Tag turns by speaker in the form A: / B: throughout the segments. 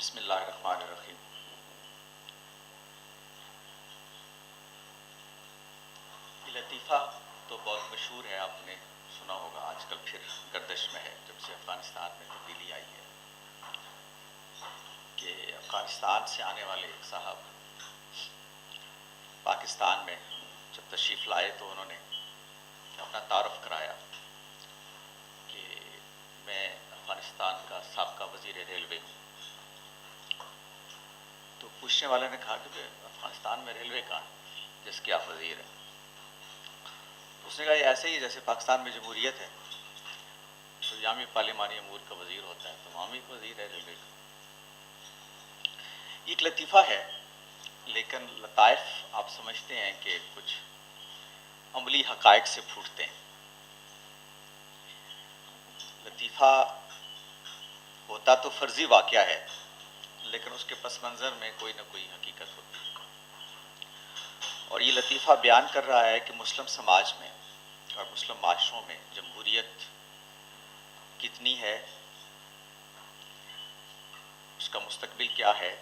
A: بسم اللہ الرحمن الرحیم۔ یہ لطیفہ تو بہت مشہور ہے، آپ نے سنا ہوگا، آج کل پھر گردش میں ہے جب سے افغانستان میں تبدیلی آئی ہے، کہ افغانستان سے آنے والے ایک صاحب پاکستان میں جب تشریف لائے تو انہوں نے اپنا تعارف کرایا کہ میں افغانستان کا سابقہ وزیر ریلوے ہوں۔ تو پوچھنے والے نے کہا کہ افغانستان میں ریلوے کا جس کے آپ وزیر ہیں؟ اس نے کہا یہ ایسے ہی جیسے پاکستان میں جمہوریت ہے تو یامی پارلیمانی امور کا وزیر ہوتا ہے، تو وہاں بھی وزیر ہے ریلوے کا۔ ایک لطیفہ ہے، لیکن لطائف آپ سمجھتے ہیں کہ کچھ عملی حقائق سے پھوٹتے ہیں۔ لطیفہ ہوتا تو فرضی واقعہ ہے، لیکن اس کے پس منظر میں کوئی نہ کوئی حقیقت ہوتی ہے، اور یہ لطیفہ بیان کر رہا ہے کہ مسلم سماج میں اور مسلم معاشروں میں جمہوریت کتنی ہے، اس کا مستقبل کیا ہے،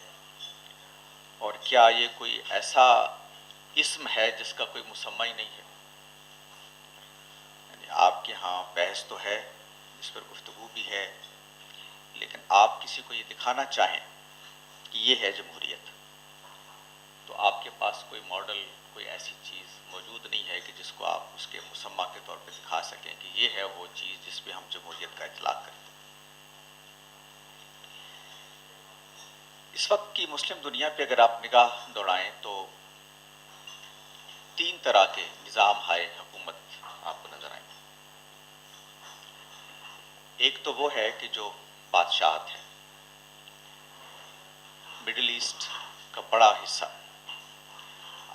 A: اور کیا یہ کوئی ایسا اسم ہے جس کا کوئی مسمى ہی نہیں ہے۔ یعنی آپ کے ہاں بحث تو ہے، اس پر گفتگو بھی ہے، لیکن آپ کسی کو یہ دکھانا چاہیں کہ یہ ہے جمہوریت، تو آپ کے پاس کوئی ماڈل، کوئی ایسی چیز موجود نہیں ہے کہ جس کو آپ اس کے مسمى کے طور پہ دکھا سکیں کہ یہ ہے وہ چیز جس پہ ہم جمہوریت کا اطلاق کرتے ہیں۔ اس وقت کی مسلم دنیا پہ اگر آپ نگاہ دوڑائیں تو تین طرح کے نظام ہائے حکومت آپ کو نظر آئیں گے۔ ایک تو وہ ہے کہ جو بادشاہت ہے، مڈل ایسٹ کا بڑا حصہ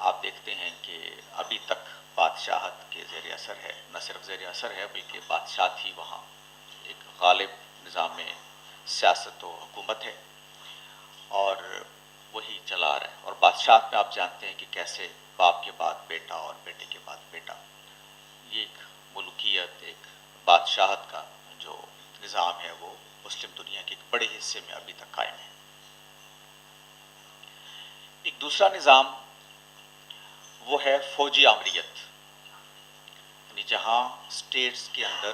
A: آپ دیکھتے ہیں کہ ابھی تک بادشاہت کے زیر اثر ہے، نہ صرف زیر اثر ہے بلکہ بادشاہت ہی وہاں ایک غالب نظام سیاست و حکومت ہے، اور وہی چلا رہا ہے۔ اور بادشاہت میں آپ جانتے ہیں کہ کیسے باپ کے بعد بیٹا اور بیٹے کے بعد بیٹا، یہ ایک ملوکیت، ایک بادشاہت کا جو نظام ہے وہ مسلم دنیا کے ایک بڑے حصے میں ابھی تک قائم ہے۔ ایک دوسرا نظام وہ ہے فوجی آمریت، یعنی جہاں اسٹیٹس کے اندر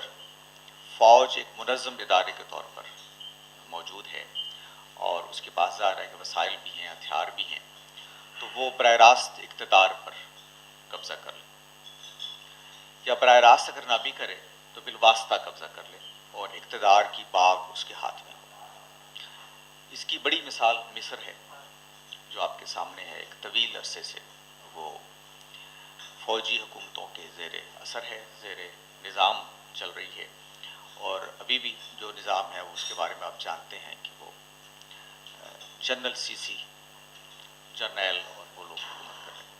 A: فوج ایک منظم ادارے کے طور پر موجود ہے، اور اس کے پاس ظاہر ہے کہ وسائل بھی ہیں، ہتھیار بھی ہیں، تو وہ براہ راست اقتدار پر قبضہ کر لے، یا براہ راست اگر نہ بھی کرے تو بالواسطہ قبضہ کر لے، اور اقتدار کی باغ اس کے ہاتھ میں ہو۔ اس کی بڑی مثال مصر ہے جو آپ کے سامنے ہے، ایک طویل عرصے سے وہ فوجی حکومتوں کے زیر اثر ہے، زیر نظام چل رہی ہے، اور ابھی بھی جو نظام ہے اس کے بارے میں آپ جانتے ہیں کہ وہ جنرل سیسی، جرنیل اور وہ لوگ حکومت کر رہے ہیں۔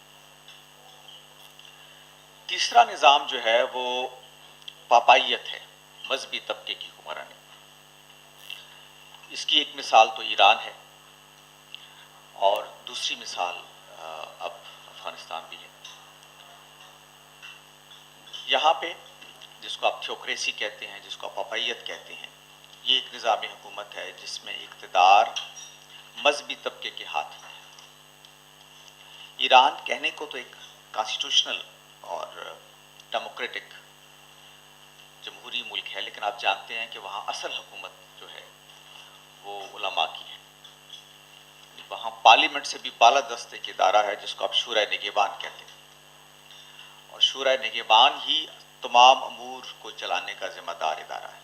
A: تیسرا نظام جو ہے وہ پاپائیت ہے، مذہبی طبقے کی حکمرانی۔ اس کی ایک مثال تو ایران ہے، اور دوسری مثال اب افغانستان بھی ہے۔ یہاں پہ جس کو آپ تھیوکریسی کہتے ہیں، جس کو آپ پاپائیت کہتے ہیں، یہ ایک نظام حکومت ہے جس میں اقتدار مذہبی طبقے کے ہاتھ میں ہے۔ ایران کہنے کو تو ایک کانسٹیٹیوشنل اور ڈیموکریٹک جمہوری ملک ہے، لیکن آپ جانتے ہیں کہ وہاں اصل حکومت جو ہے وہ علماء کی ہے۔ وہاں پارلیمنٹ سے بھی بالا دست ایک ادارہ ہے جس کو آپ شورائے نگہبان کہتے ہیں، اور شورائے نگہبان ہی تمام امور کو چلانے کا ذمہ دار ادارہ ہے،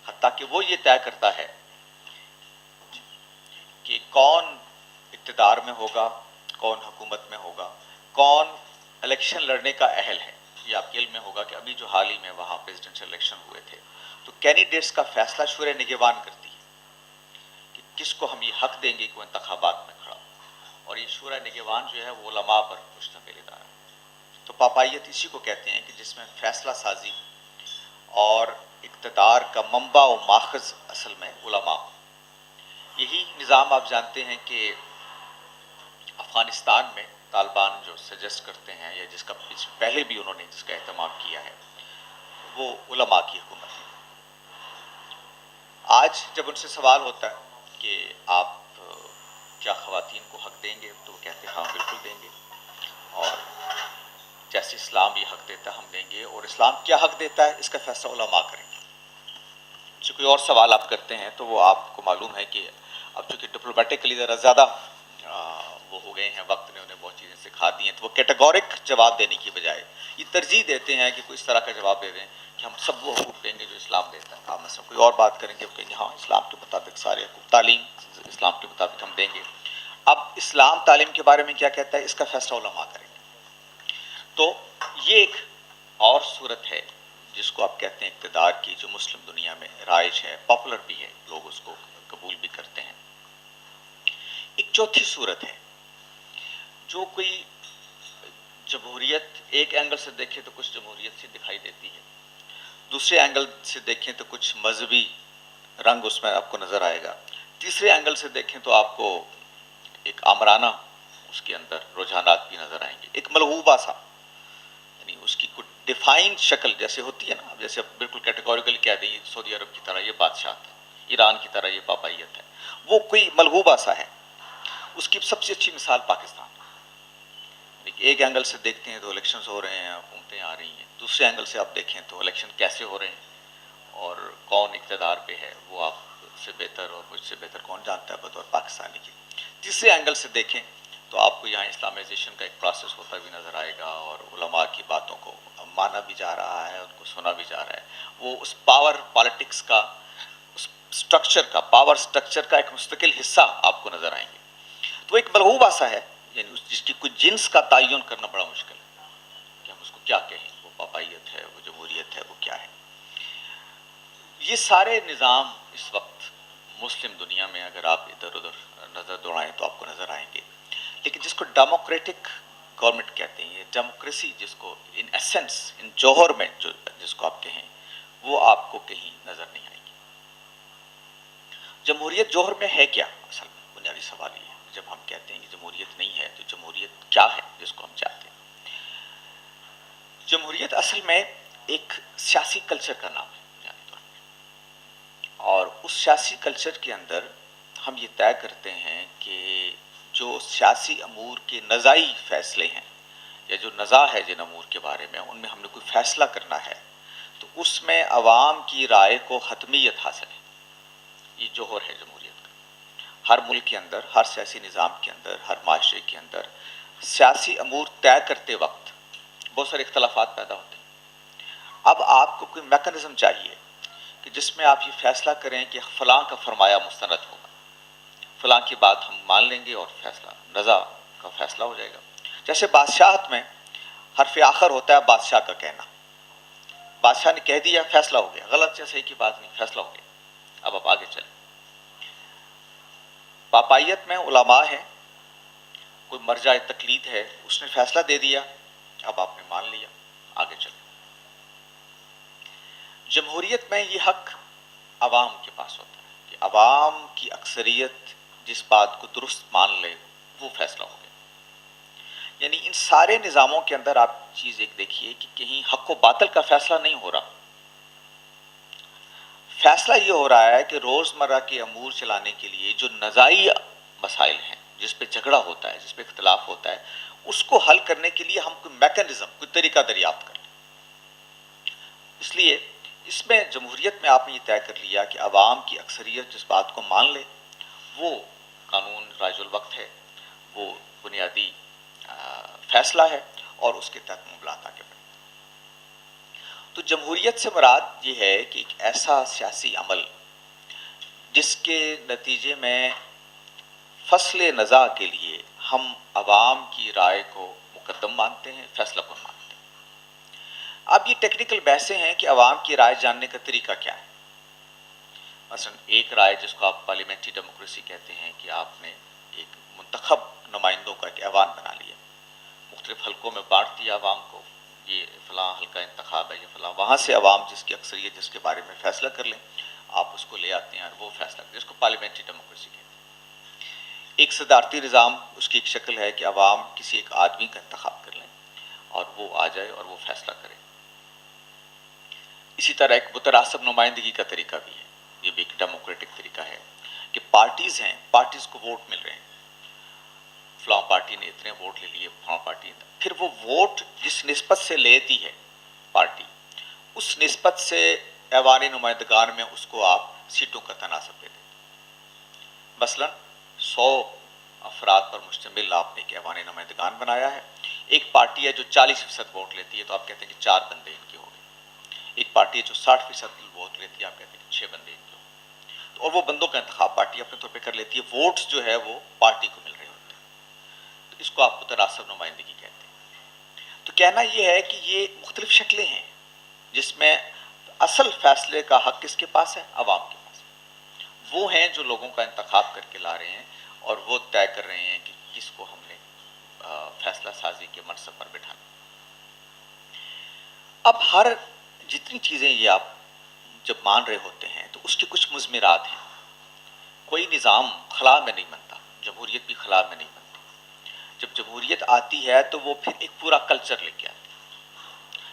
A: حتیٰ کہ وہ یہ طے کرتا ہے کہ کون اقتدار میں ہوگا، کون حکومت میں ہوگا، کون الیکشن لڑنے کا اہل ہے۔ یہ آپ کے علم میں ہوگا کہ ابھی جو حال ہی میں وہاں پریزیڈنشل الیکشن ہوئے تھے تو کینڈیڈیٹس کا فیصلہ شورائے نگہبان کرتی ہے کہ کس کو ہم یہ حق دیں گے کہ وہ انتخابات میں کھڑا ہو، اور یہ شورائے نگہبان جو ہے وہ علماء پر مشتمل ادارہ ہے۔ تو پاپائیت اسی کو کہتے ہیں کہ جس میں فیصلہ سازی اور اقتدار کا منبع و ماخذ اصل میں علماء۔ یہی نظام آپ جانتے ہیں کہ افغانستان میں طالبان جو سجیسٹ کرتے ہیں، یا جس کا پہلے بھی انہوں نے جس کا اہتمام کیا ہے، وہ علماء کی حکومت ہے۔ آج جب ان سے سوال ہوتا ہے کہ آپ کیا خواتین کو حق دیں گے؟ تو وہ کہتے ہیں ہاں بالکل دیں گے، اور جیسے اسلام یہ حق دیتا ہے ہم دیں گے، اور اسلام کیا حق دیتا ہے اس کا فیصلہ علماء کریں گے۔ جو کوئی اور سوال آپ کرتے ہیں تو وہ آپ کو معلوم ہے کہ اب چونکہ ڈپلومیٹکلی ذرا زیادہ وہ ہو گئے ہیں، وقت نے انہیں بہت چیزیں سکھا دی ہیں، تو وہ کیٹیگورک جواب دینے کی بجائے یہ ترجیح دیتے ہیں کہ کوئی اس طرح کا جواب دے دیں کہ ہم سب وہ حقوق دیں گے جو اسلام دیتا ہے۔ آپ مثلا کوئی اور بات کریں گے، وہ کہیں گے ہاں اسلام کے مطابق سارے حقوق، تعلیم اسلام کے مطابق ہم دیں گے۔ اب اسلام تعلیم کے بارے میں کیا کہتا ہے اس کا فیصلہ علماء کریں گے۔ تو یہ ایک اور صورت ہے جس کو آپ کہتے ہیں اقتدار کی، جو مسلم دنیا میں رائج ہے، پاپولر بھی ہے، لوگ اس کو قبول بھی کرتے ہیں۔ ایک چوتھی صورت ہے جو کوئی جمہوریت ایک اینگل سے دیکھیں تو کچھ جمہوریت سی دکھائی دیتی ہے، دوسرے اینگل سے دیکھیں تو کچھ مذہبی رنگ اس میں آپ کو نظر آئے گا، تیسرے اینگل سے دیکھیں تو آپ کو ایک آمرانہ اس کے اندر رجحانات بھی نظر آئیں گے، ایک ملغوبہ سا، یعنی اس کی کچھ ڈیفائنڈ شکل جیسے ہوتی ہے نا، جیسے بالکل کیٹیگوریکل کہہ دیں سعودی عرب کی طرح یہ بادشاہ ہے، ایران کی طرح یہ پاپائیت ہے، وہ کوئی ملغوبہ سا ہے۔ اس کی سب سے اچھی مثال پاکستان، ایک اینگل سے دیکھتے ہیں تو الیکشنز ہو رہے ہیں، حکومتیں آ رہی ہیں، دوسرے اینگل سے آپ دیکھیں تو الیکشن کیسے ہو رہے ہیں اور کون اقتدار پہ ہے وہ آپ سے بہتر اور مجھ سے بہتر کون جانتا ہے بطور پاکستانی کی۔ تیسرے اینگل سے دیکھیں تو آپ کو یہاں اسلامائزیشن کا ایک پروسیس ہوتا بھی نظر آئے گا، اور علماء کی باتوں کو مانا بھی جا رہا ہے، ان کو سنا بھی جا رہا ہے، وہ اس پاور پالیٹکس کا، اس سٹرکچر کا، پاور سٹرکچر کا ایک مستقل حصہ آپ کو نظر آئیں گے۔ تو ایک ملغوبہ سا ہے، یعنی جس کی کوئی جنس کا تعین کرنا بڑا مشکل ہے کہ ہم اس کو کیا کہیں، وہ پاپائیت ہے، وہ جمہوریت ہے، وہ کیا ہے۔ یہ سارے نظام اس وقت مسلم دنیا میں اگر آپ ادھر ادھر نظر دوڑائیں تو آپ کو نظر آئیں گے، لیکن جس کو ڈیموکریٹک گورنمنٹ کہتے ہیں، یہ ڈیموکریسی جس کو ان ایسنس، ان جوہر میں جو جس کو آپ کہیں، وہ آپ کو کہیں نظر نہیں آئے گی۔ جمہوریت جوہر میں ہے کیا؟ اصل میں بنیادی سوال یہ ہے، جب ہم کہتے ہیں کہ جمہوریت نہیں ہے تو جمہوریت کیا ہے جس کو ہم چاہتے ہیں؟ جمہوریت اصل میں ایک سیاسی کلچر کا نام ہے بنیادی طور پر، اور اس سیاسی کلچر کے اندر ہم یہ طے کرتے ہیں کہ جو سیاسی امور کے نزاعی فیصلے ہیں یا جو نزاع ہے جن امور کے بارے میں، ان میں ہم نے کوئی فیصلہ کرنا ہے تو اس میں عوام کی رائے کو حتمیت حاصل ہے۔ یہ جوہر ہے جمہوریت کا۔ ہر ملک کے اندر، ہر سیاسی نظام کے اندر، ہر معاشرے کے اندر سیاسی امور طے کرتے وقت بہت سارے اختلافات پیدا ہوتے ہیں۔ اب آپ کو کوئی میکانزم چاہیے کہ جس میں آپ یہ فیصلہ کریں کہ فلاں کا فرمایا مستند ہوگا، فلاں کی بات ہم مان لیں گے اور فیصلہ، نزاع کا فیصلہ ہو جائے گا۔ جیسے بادشاہت میں حرف آخر ہوتا ہے بادشاہ کا کہنا، بادشاہ نے کہہ دیا فیصلہ ہو گیا، غلط یا صحیح کی بات نہیں، فیصلہ ہو گیا، اب آپ آگے چلیں۔ پاپائیت میں علماء ہیں، کوئی مرجع تقلید ہے، اس نے فیصلہ دے دیا، اب آپ نے مان لیا، آگے چلیں۔ جمہوریت میں یہ حق عوام کے پاس ہوتا ہے کہ عوام کی اکثریت جس بات کو درست مان لے وہ فیصلہ ہو گیا۔ یعنی ان سارے نظاموں کے اندر آپ چیز ایک دیکھیے کہ کہیں حق و باطل کا فیصلہ نہیں ہو رہا، فیصلہ یہ ہو رہا ہے کہ روزمرہ کے امور چلانے کے لیے جو نزاعی مسائل ہیں، جس پہ جھگڑا ہوتا ہے، جس پہ اختلاف ہوتا ہے، اس کو حل کرنے کے لیے ہم کوئی میکانزم، کوئی طریقہ دریافت کر لیں۔ اس لیے اس میں جمہوریت میں آپ نے یہ طے کر لیا کہ عوام کی اکثریت جس بات کو مان لے وہ قانون رائج الوقت ہے، وہ بنیادی فیصلہ ہے، اور اس کے تحت معاملات آگے بڑھیں۔ تو جمہوریت سے مراد یہ ہے کہ ایک ایسا سیاسی عمل جس کے نتیجے میں فصل نزاع کے لیے ہم عوام کی رائے کو مقدم مانتے ہیں، فیصلہ کن مانتے ہیں۔ اب یہ ٹیکنیکل بحثیں ہیں کہ عوام کی رائے جاننے کا طریقہ کیا ہے۔ مثلا ایک رائے جس کو آپ پارلیمنٹری ڈیموکریسی کہتے ہیں کہ آپ نے ایک منتخب نمائندوں کا ایک ایوان بنا لیا، مختلف حلقوں میں بانٹ دیا عوام کو، یہ فلاں حلقہ انتخاب ہے، یہ فلاں، وہاں سے عوام جس کی اکثریت جس کے بارے میں فیصلہ کر لیں، آپ اس کو لے آتے ہیں اور وہ فیصلہ کریں، جس کو پارلیمنٹری ڈیموکریسی کہتے ہیں۔ ایک صدارتی نظام، اس کی ایک شکل ہے کہ عوام کسی ایک آدمی کا انتخاب کر لیں اور وہ آ جائے اور وہ فیصلہ کرے۔ اسی طرح ایک متناسب نمائندگی کا طریقہ بھی ہے، یہ بھی ایک ڈیموکریٹک طریقہ ہے کہ پارٹیز ہیں، پارٹیز کو ووٹ مل رہے ہیں، فلاں پارٹی نے اتنے ووٹ لے لیے، فلاں پارٹی نے، پھر وہ ووٹ جس نسبت سے لیتی ہے پارٹی، اس نسبت سے ایوان نمائندگان میں اس کو آپ سیٹوں کا تناسب دے دیں۔ مثلا 100 افراد پر مشتمل آپ نے ایک ایوان نمائندگان بنایا ہے، ایک پارٹی ہے جو 40% ووٹ لیتی ہے تو آپ کہتے ہیں کہ 4 بندے ان کے ہو گئے، ایک پارٹی ہے جو 60% ووٹ لیتی ہے، آپ کہتے ہیں کہ 6 بندے ان کے ہو گئے، اور وہ بندوں کا انتخاب پارٹی اپنے طور پہ کر لیتی ہے، ووٹس جو ہے وہ پارٹی کو مل رہے ہوتے ہیں، تو اس کو آپ متناسب نمائندگی کہتے ہیں۔ تو کہنا یہ ہے کہ یہ مختلف شکلیں ہیں جس میں اصل فیصلے کا حق کس کے پاس ہے؟ عوام کے پاس، وہ ہیں جو لوگوں کا انتخاب کر کے لا رہے ہیں اور وہ طے کر رہے ہیں کہ کس کو ہم نے فیصلہ سازی کے منصب پر بٹھانا۔ اب ہر جتنی چیزیں یہ آپ جب مان رہے ہوتے ہیں تو اس کے کچھ مضمرات ہیں۔ کوئی نظام خلا میں نہیں بنتا، جمہوریت بھی خلا میں نہیں بنتی۔ جب جمہوریت آتی ہے تو وہ پھر ایک پورا کلچر لے کے آتی ہے،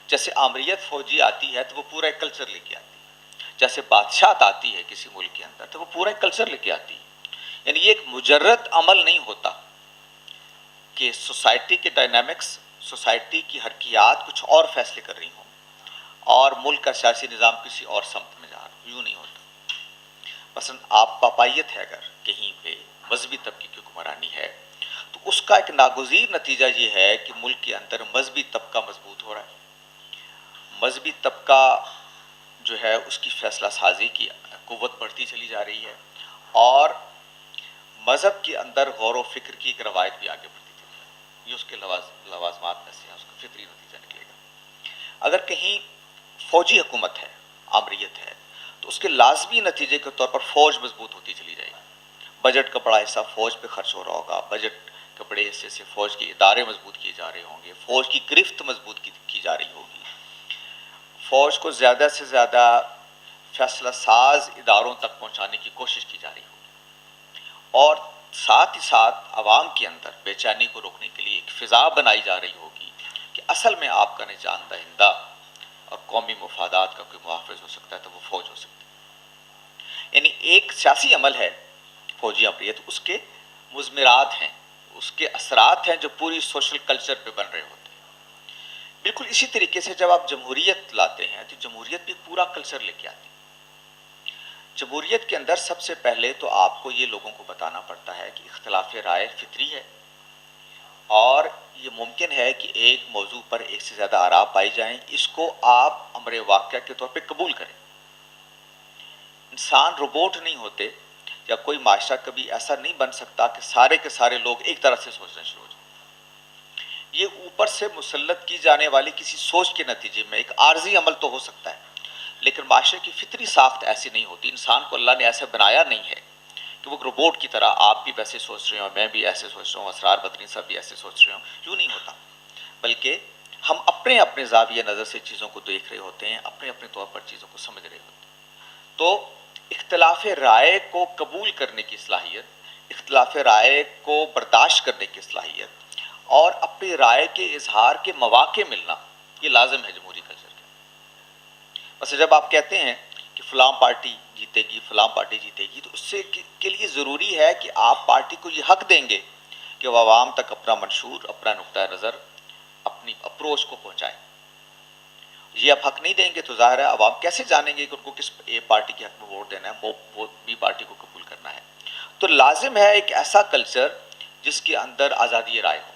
A: جیسے آمریت فوجی آتی ہے تو وہ پورا ایک کلچر لے کے آتی ہے، جیسے بادشاہت آتی ہے کسی ملک کے اندر تو وہ پورا ایک کلچر لے کے آتی ہے۔ یعنی یہ ایک مجرد عمل نہیں ہوتا کہ سوسائٹی کے ڈائنامکس، سوسائٹی کی حرکیات کچھ اور فیصلے کر رہی ہوں اور ملک کا سیاسی نظام کسی اور سمت میں جا رہا ہوں، یوں نہیں ہوتا۔ مثلا آپ پاپائیت ہے اگر کہیں پہ مذہبی طبقے کی حکمرانی ہے تو اس کا ایک ناگزیر نتیجہ یہ ہے کہ ملک کے اندر مذہبی طبقہ مضبوط ہو رہا ہے، مذہبی طبقہ جو ہے اس کی فیصلہ سازی کی قوت بڑھتی چلی جا رہی ہے، اور مذہب کے اندر غور و فکر کی ایک روایت بھی آگے بڑھتی چلی جا رہی ہے، یہ اس کے لوازمات میں سے ہے، اس کا فطری نتیجہ نکلے گا۔ اگر کہیں فوجی حکومت ہے، آمریت ہے، تو اس کے لازمی نتیجے کے طور پر فوج مضبوط ہوتی چلی جائے گی، بجٹ کا بڑا حصہ فوج پہ خرچ ہو رہا ہوگا، بجٹ کے بڑے حصے سے فوج کے ادارے مضبوط کیے جا رہے ہوں گے، فوج کی گرفت مضبوط کی جا رہی ہوگی، فوج کو زیادہ سے زیادہ فیصلہ ساز اداروں تک پہنچانے کی کوشش کی جا رہی ہوگی، اور ساتھ ہی ساتھ عوام کے اندر بے چینی کو روکنے کے لیے ایک فضا بنائی جا رہی ہوگی کہ اصل میں آپ کا نجات دہندہ اور قومی مفادات کا کوئی محافظ ہو سکتا ہے تو وہ فوج ہو سکتی ہے۔ یعنی ایک سیاسی عمل ہے فوجی امریت، اس کے مضمرات ہیں، اس کے اثرات ہیں جو پوری سوشل کلچر پہ بن رہے ہوتے ہیں۔ بالکل اسی طریقے سے جب آپ جمہوریت لاتے ہیں تو جمہوریت بھی پورا کلچر لے کے آتی ہے۔ جمہوریت کے اندر سب سے پہلے تو آپ کو یہ لوگوں کو بتانا پڑتا ہے کہ اختلاف رائے فطری ہے، اور یہ ممکن ہے کہ ایک موضوع پر ایک سے زیادہ آراء پائی جائیں، اس کو آپ امر واقعہ کے طور پہ قبول کریں۔ انسان روبوٹ نہیں ہوتے، یا کوئی معاشرہ کبھی ایسا نہیں بن سکتا کہ سارے کے سارے لوگ ایک طرح سے سوچنا شروع ہو جائیں۔ یہ اوپر سے مسلط کی جانے والی کسی سوچ کے نتیجے میں ایک عارضی عمل تو ہو سکتا ہے، لیکن معاشرے کی فطری ساخت ایسی نہیں ہوتی، انسان کو اللہ نے ایسے بنایا نہیں ہے کہ وہ روبوٹ کی طرح آپ بھی ویسے سوچ رہے ہوں، میں بھی ایسے سوچ رہا ہوں، اسرار بدنی صاحب بھی ایسے سوچ رہے ہوں، یوں نہیں ہوتا، بلکہ ہم اپنے اپنے زاویہ نظر سے چیزوں کو دیکھ رہے ہوتے ہیں، اپنے اپنے طور پر چیزوں کو سمجھ رہے ہوتے ہیں۔ تو اختلاف رائے کو قبول کرنے کی صلاحیت، اختلاف رائے کو برداشت کرنے کی صلاحیت، اور اپنی رائے کے اظہار کے مواقع ملنا، یہ لازم ہے جمہوری کلچر کے۔ بس جب آپ کہتے ہیں کہ فلاں پارٹی جیتے گی، فلاں پارٹی جیتے گی، تو اس سے کے لیے ضروری ہے کہ آپ پارٹی کو یہ حق دیں گے کہ وہ عوام تک اپنا منشور، اپنا نقطۂ نظر، اپنی اپروچ کو پہنچائیں۔ یہ آپ حق نہیں دیں گے تو ظاہر ہے عوام کیسے جانیں گے کہ ان کو کس پارٹی کے حق میں ووٹ دینا ہے، وہ بھی پارٹی کو قبول کرنا ہے۔ تو لازم ہے ایک ایسا کلچر جس کے اندر آزادی رائے ہو۔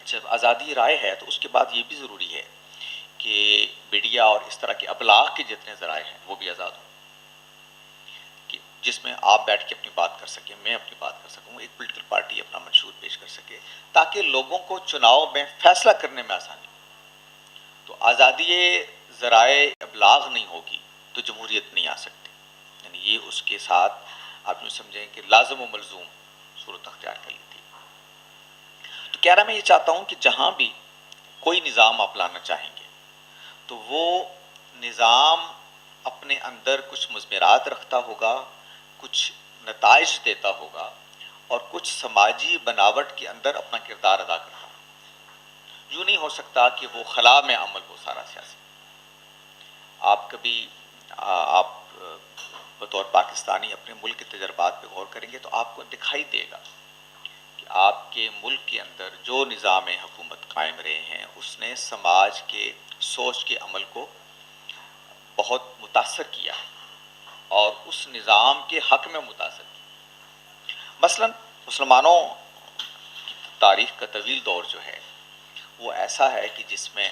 A: جب آزادی رائے ہے تو اس کے بعد یہ بھی ضروری ہے کہ میڈیا اور اس طرح کے ابلاغ کے جتنے ذرائع ہیں وہ بھی آزاد ہوں، کہ جس میں آپ بیٹھ کے اپنی بات کر سکیں، میں اپنی بات کر سکوں، ایک پولیٹیکل پارٹی اپنا منشور پیش کر سکے، تاکہ لوگوں کو چناؤ میں فیصلہ کرنے میں آسانی ہو۔ تو آزادی ذرائع ابلاغ نہیں ہوگی تو جمہوریت نہیں آ سکتی، یعنی یہ اس کے ساتھ آپ یوں سمجھیں کہ لازم و ملزوم صورت اختیار کر لیتی ہے۔ تو کہہ رہا میں یہ چاہتا ہوں کہ جہاں بھی کوئی نظام آپ لانا چاہیں گے تو وہ نظام اپنے اندر کچھ مضمرات رکھتا ہوگا، کچھ نتائج دیتا ہوگا، اور کچھ سماجی بناوٹ کے اندر اپنا کردار ادا کرتا ہوگا۔ یوں نہیں ہو سکتا کہ وہ خلا میں عمل ہو سارا سیاسی۔ آپ کبھی آپ بطور پاکستانی اپنے ملک کے تجربات پہ غور کریں گے تو آپ کو دکھائی دے گا کہ آپ کے ملک کے اندر جو نظام حکومت قائم رہے ہیں اس نے سماج کے سوچ کے عمل کو بہت متاثر کیا ہے اور اس نظام کے حق میں متاثر کیا۔ مثلا مسلمانوں کی تاریخ کا طویل دور جو ہے وہ ایسا ہے کہ جس میں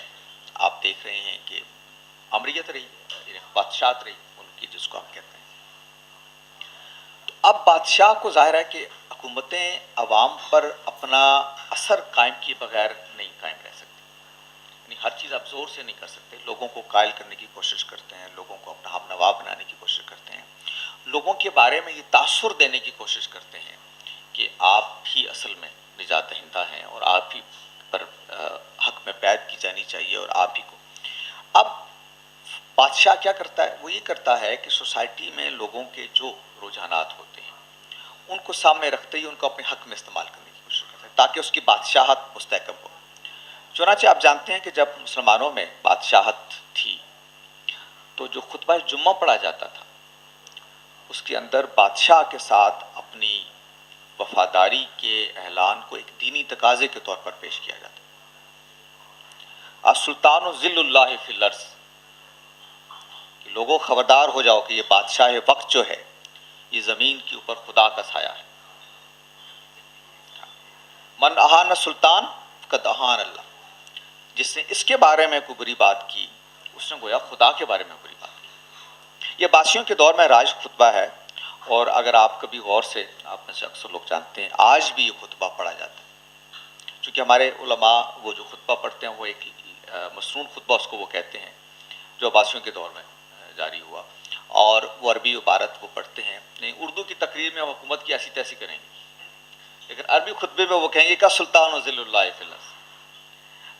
A: آپ دیکھ رہے ہیں کہ امریت رہی، بادشاہت رہی ملک کی، جس کو آپ کہتے ہیں۔ تو اب بادشاہ کو ظاہر ہے کہ حکومتیں عوام پر اپنا اثر قائم کیے بغیر نہیں قائم رہ سکتی، یعنی ہر چیز آپ زور سے نہیں کر سکتے، لوگوں کو قائل کرنے کی کوشش کرتے ہیں، لوگوں کو اپنا ہم نوا بنانے کی کوشش کرتے ہیں، لوگوں کے بارے میں یہ تاثر دینے کی کوشش کرتے ہیں کہ آپ ہی اصل میں نجات دہندہ ہیں اور آپ ہی پر حق میں پید کی جانی چاہیے اور آپ ہی کو۔ اب بادشاہ کیا کرتا ہے؟ وہ یہ کرتا ہے کہ سوسائٹی میں لوگوں کے جو رجحانات ہوتے ہیں ان کو سامنے رکھتے ہی ان کو اپنے حق میں استعمال کرنے کی کوشش کرتا ہے تاکہ اس کی بادشاہت مستحکم ہو۔ چنانچہ آپ جانتے ہیں کہ جب مسلمانوں میں بادشاہت تھی تو جو خطبہ جمعہ پڑھا جاتا تھا اس کے اندر بادشاہ کے ساتھ اپنی وفاداری کے اعلان کو ایک دینی تقاضے کے طور پر پیش کیا جاتا ہے۔ السلطان ذل اللہ فی الارض، کہ لوگوں خبردار ہو جاؤ کہ یہ بادشاہ وقت جو ہے یہ زمین کے اوپر خدا کا سایہ ہے۔ من اہان سلطان فقد اہان اللہ، جس نے اس کے بارے میں کوئی بری بات کی اس نے گویا خدا کے بارے میں بری بات کی۔ یہ عباسیوں کے دور میں رائج خطبہ ہے، اور اگر آپ کبھی غور سے، آپ میں سے اکثر لوگ جانتے ہیں آج بھی یہ خطبہ پڑھا جاتا ہے، چونکہ ہمارے علماء وہ جو خطبہ پڑھتے ہیں وہ ایک مسنون خطبہ اس کو وہ کہتے ہیں جو عباسیوں کے دور میں جاری ہوا، اور وہ عربی عبارت وہ پڑھتے ہیں۔ نہیں، اردو کی تقریر میں ہم حکومت کی ایسی تیسی کریں گے، لیکن عربی خطبے میں وہ کہیں گے کہ سلطان و ذل اللہ فی الارض۔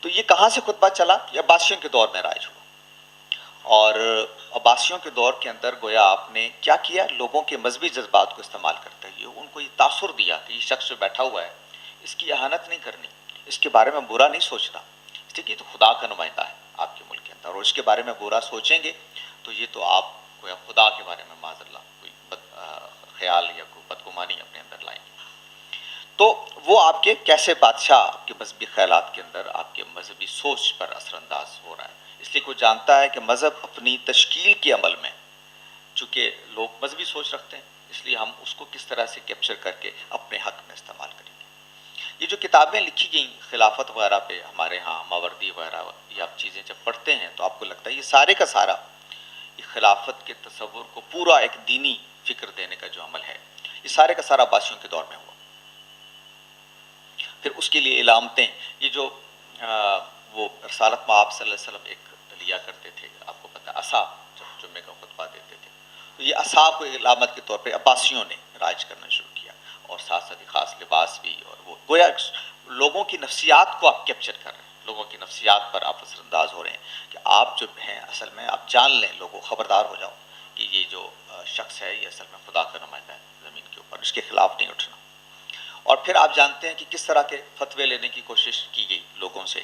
A: تو یہ کہاں سے خطبہ چلا؟ یہ عباسیوں کے دور میں رائج ہوا، اور عباسیوں کے دور کے اندر گویا آپ نے کیا کیا؟ لوگوں کے مذہبی جذبات کو استعمال کرتے ہوئے ان کو یہ تاثر دیا کہ یہ شخص جو بیٹھا ہوا ہے اس کی اہانت نہیں کرنی، اس کے بارے میں برا نہیں سوچنا، اس لیے یہ تو خدا کا نمائندہ ہے آپ کے ملک کے اندر، اور اس کے بارے میں برا سوچیں گے تو یہ تو آپ گویا خدا کے بارے میں معاذ اللہ کوئی خیال یا کوئی بدگمانی اپنے اندر لائیں گے۔ تو وہ آپ کے کیسے بادشاہ آپ کے مذہبی خیالات کے اندر آپ کے مذہبی سوچ پر اثر انداز ہو رہا ہے، اس لیے کوئی جانتا ہے کہ مذہب اپنی تشکیل کے عمل میں، چونکہ لوگ مذہبی سوچ رکھتے ہیں اس لیے ہم اس کو کس طرح سے کیپچر کر کے اپنے حق میں استعمال کریں گے۔ یہ جو کتابیں لکھی گئیں خلافت وغیرہ پہ ہمارے ہاں، ماوردی وغیرہ، یہ آپ چیزیں جب پڑھتے ہیں تو آپ کو لگتا ہے یہ سارے کا سارا یہ خلافت کے تصور کو پورا ایک دینی فکر دینے کا جو عمل ہے یہ سارے کا سارا عباسیوں کے دور میں ہوا۔ پھر اس کے لیے علامتیں، یہ جو وہ رسالت میں آپ صلی اللہ علیہ وسلم ایک لیا کرتے تھے، آپ کو پتہ عصا، جب جمعے کا خطبہ دیتے تھے تو یہ عصا کو علامت کے طور پہ عباسیوں نے رائج کرنا شروع کیا، اور ساتھ ساتھ خاص لباس بھی، اور وہ گویا لوگوں کی نفسیات کو آپ کیپچر کر رہے ہیں، لوگوں کی نفسیات پر آپ اثر انداز ہو رہے ہیں کہ آپ جو ہیں اصل میں آپ جان لیں، لوگوں خبردار ہو جاؤ کہ یہ جو شخص ہے یہ اصل میں خدا کا نمائندہ ہے زمین کے اوپر، اس کے خلاف نہیں اٹھنا۔ اور پھر آپ جانتے ہیں کہ کس طرح کے فتوے لینے کی کوشش کی گئی لوگوں سے۔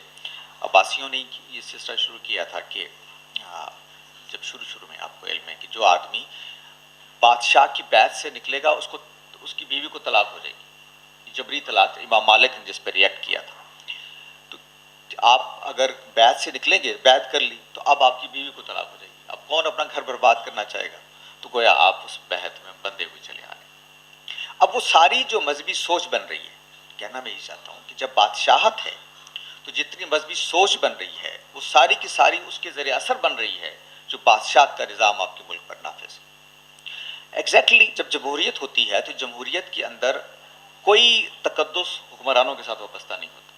A: عباسیوں نے یہ سلسلہ شروع کیا تھا کہ جب شروع میں آپ کو علم ہے کہ جو آدمی بادشاہ کی بیعت سے نکلے گا اس کی بیوی کو طلاق ہو جائے گی، جبری طلاق، امام مالک نے جس پہ ریئیکٹ کیا تھا۔ تو آپ اگر بیعت سے نکلیں گے، بیعت کر لی تو اب آپ کی بیوی کو طلاق ہو جائے گی، اب کون اپنا گھر برباد کرنا چاہے گا؟ تو گویا آپ اس بیعت میں بندھے ہوئے چلے آ رہے ہیں۔ اب وہ ساری جو مذہبی سوچ بن رہی ہے، کہنا میں یہ چاہتا ہوں کہ جب بادشاہت ہے تو جتنی مذہبی سوچ بن رہی ہے وہ ساری کی ساری اس کے ذریعے اثر بن رہی ہے جو بادشاہت کا نظام آپ کے ملک پر نافذ ہے۔ ایگزیکٹلی جب جمہوریت ہوتی ہے تو جمہوریت کے اندر کوئی تقدس حکمرانوں کے ساتھ وابستہ نہیں ہوتا۔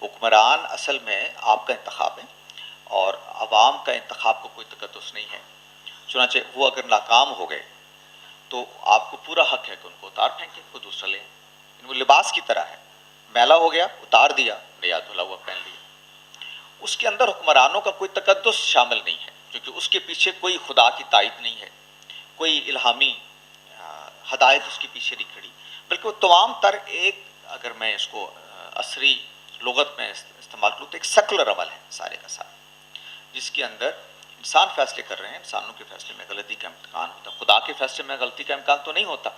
A: حکمران اصل میں آپ کا انتخاب ہے اور عوام کا انتخاب کو کوئی تقدس نہیں ہے، چنانچہ وہ اگر ناکام ہو گئے تو آپ کو پورا حق ہے کہ ان کو اتار پھینکیں، کوئی دوسرا لیں۔ وہ لباس کی طرح ہے، میلا ہو گیا اتار دیا، نیا دھلا ہوا پہن لیا۔ اس کے اندر حکمرانوں کا کوئی تقدس شامل نہیں ہے کیونکہ اس کے پیچھے کوئی خدا کی تائید نہیں ہے، کوئی الہامی ہدایت اس کے پیچھے نہیں کھڑی، بلکہ وہ تمام تر ایک، اگر میں اس کو عصری لغت میں استعمال کروں تو ایک سیکولر عمل ہے سارے کا سارا، جس کے اندر انسان فیصلے کر رہے ہیں، انسانوں کے فیصلے میں غلطی کا امکان ہوتا ہے، خدا کے فیصلے میں غلطی کا امکان تو نہیں ہوتا۔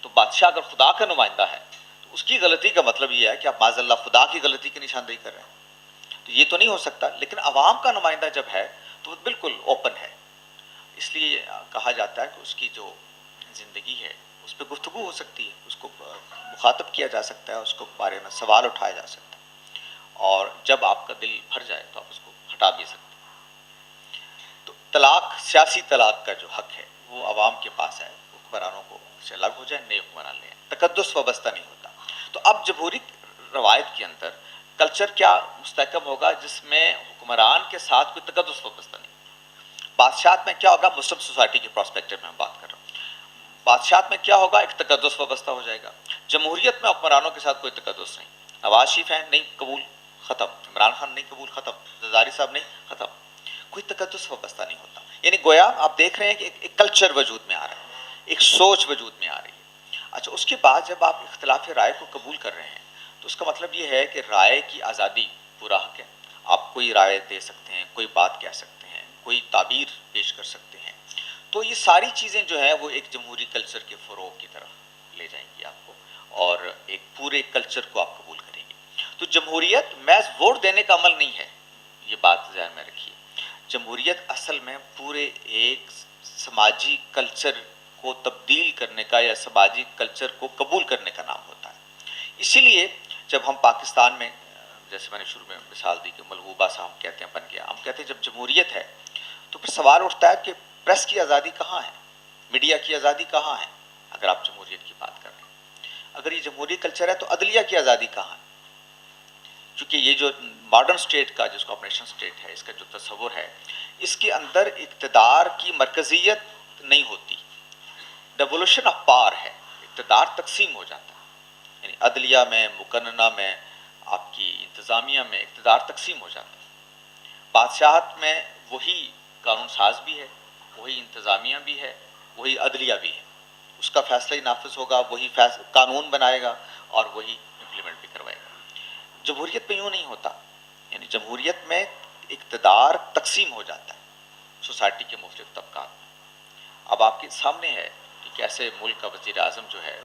A: تو بادشاہ اگر خدا کا نمائندہ ہے اس کی غلطی کا مطلب یہ ہے کہ آپ معاذ اللہ خدا کی غلطی کی نشاندہی کر رہے ہیں، تو یہ تو نہیں ہو سکتا. لیکن عوام کا نمائندہ جب ہے تو وہ بالکل اوپن ہے، اس لیے کہا جاتا ہے کہ اس کی جو زندگی ہے اس پہ گفتگو ہو سکتی ہے، اس کو مخاطب کیا جا سکتا ہے، اس کو بارے میں سوال اٹھایا جا سکتا ہے، اور جب آپ کا دل بھر جائے تو آپ اس کو ہٹا بھی سکتے ہیں. تو طلاق، سیاسی طلاق کا جو حق ہے وہ عوام کے پاس ہے، حکمرانوں کو سے الگ ہو جائے، نئے حکمران لیں، تقدس وابستہ نہیں ہوتا. تو اب جمہوری روایت کے اندر کلچر کیا مستحکم ہوگا جس میں حکمران کے ساتھ کوئی تقدس وابستہ نہیں. بادشاہت میں کیا ہوگا، مسلم سوسائٹی کے پراسپیکٹو میں ہم بات کر رہے ہیں، بادشاہت میں کیا ہوگا، ایک تقدس وابستہ ہو جائے گا. جمہوریت میں حکمرانوں کے ساتھ کوئی تقدس نہیں. نواز شریف ہیں نہیں قبول، ختم. عمران خان نہیں قبول، ختم. زرداری صاحب نہیں، ختم. کوئی تقدس وابستہ نہیں ہوتا. یعنی گویا آپ دیکھ رہے ہیں کہ ایک کلچر وجود میں آ رہا ہے، ایک سوچ وجود میں آ رہی ہے. اچھا، اس کے بعد جب آپ اختلاف رائے کو قبول کر رہے ہیں تو اس کا مطلب یہ ہے کہ رائے کی آزادی پورا حق ہے. آپ کوئی رائے دے سکتے ہیں، کوئی بات کہہ سکتے ہیں، کوئی تعبیر پیش کر سکتے ہیں. تو یہ ساری چیزیں جو ہیں وہ ایک جمہوری کلچر کے فروغ کی طرف لے جائیں گی آپ کو، اور ایک پورے کلچر کو آپ قبول کریں گے. تو جمہوریت محض ووٹ دینے کا عمل نہیں ہے، یہ بات ذہن میں رکھیے. جمہوریت اصل میں پورے ایک سماجی کلچر کو تبدیل کرنے کا یا سماجی کلچر کو قبول کرنے کا نام ہوتا ہے. اسی لیے جب ہم پاکستان میں، جیسے میں نے شروع میں مثال دی کہ ملغوبہ سا ہم کہتے ہیں بن گیا، ہم کہتے ہیں جب جمہوریت ہے تو پھر سوال اٹھتا ہے کہ پریس کی آزادی کہاں ہے، میڈیا کی آزادی کہاں ہے. اگر آپ جمہوریت کی بات کر رہے ہیں، اگر یہ جمہوری کلچر ہے تو عدلیہ کی آزادی کہاں ہے. چونکہ یہ جو ماڈرن سٹیٹ کا، جس کو آپریشن سٹیٹ ہے، اس کا جو تصور ہے، اس کے اندر اقتدار کی مرکزیت نہیں ہوتی، ڈیولوشن آف پاور ہے، اقتدار تقسیم ہو جاتا ہے. یعنی عدلیہ میں، مقننہ میں، آپ کی انتظامیہ میں اقتدار تقسیم ہو جاتا ہے. بادشاہت میں وہی قانون ساز بھی ہے، وہی انتظامیہ بھی ہے، وہی عدلیہ بھی ہے. اس کا فیصلہ ہی نافذ ہوگا، وہی قانون بنائے گا اور وہی امپلیمنٹ بھی کروائے گا. جمہوریت میں یوں نہیں ہوتا. یعنی جمہوریت میں اقتدار تقسیم ہو جاتا ہے سوسائٹی کے مختلف طبقات میں. اب آپ کے سامنے ہے کہ کیسے ملک کا وزیر اعظم جو ہے